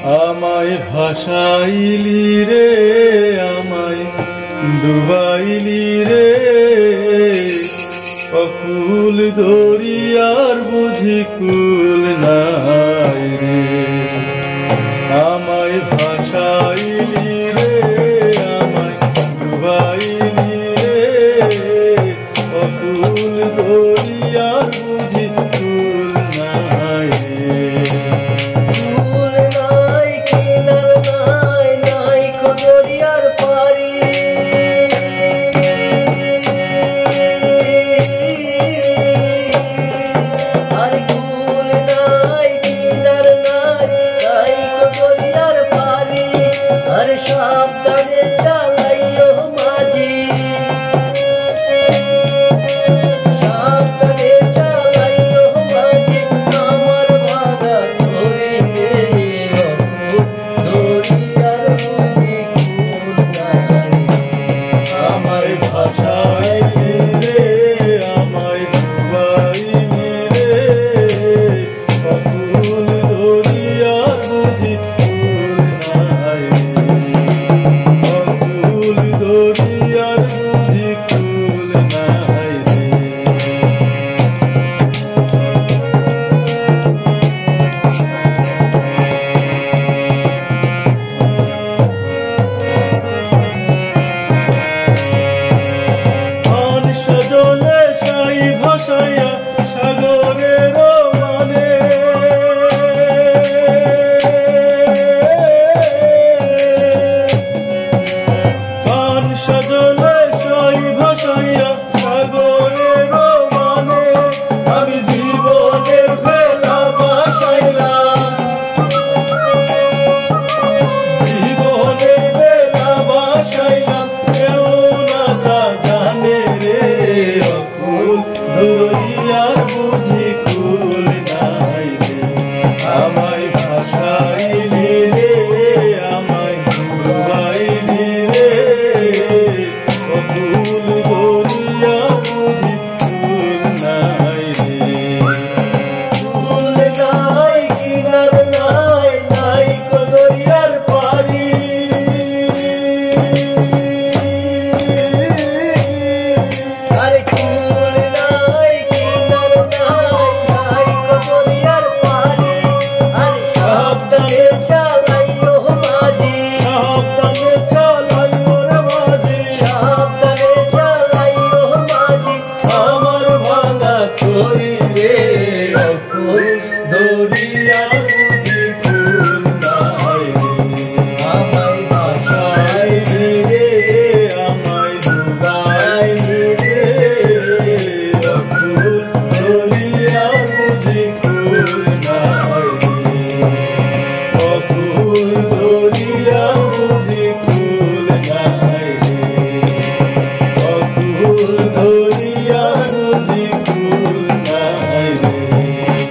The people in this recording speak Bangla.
আমায় ভাসাইলি রে, আমায় ডুবাইলি রে, অকুল দরিয়ার বুঝি কুল নাই রে। আমায় ভাসাইলি রে, আমায় ডুবাইলি রে, অকুল দরিয়ার বুঝি কুল নাই রে। সাবধানে চালাইও মাঝি, সাবধানে চালাইও মাঝি, আমার বাধা ধরিবে দরিয়ার বুঝি কুল নাই। আমায় ভাসাইলি রে, আমায় ডুবাইলি রে, অকুল দরিয়ার বুঝি কুল নাই রে, অকুল দরিয়ার বুঝি কুল নাই রে। সজলে সাই ভাসাইয়া সাগরের মানে, গান সজলে সাই ভাসাইয়া সাগরের মানে, আমি জীবনের ভেলা ভাসাইলাম, জীবনের ভেলা ভাসাইলাম, কেউ না তা জানে রে, অকুল দরিয়ার বুঝি কুল নাই রে। আমায় ভাসাই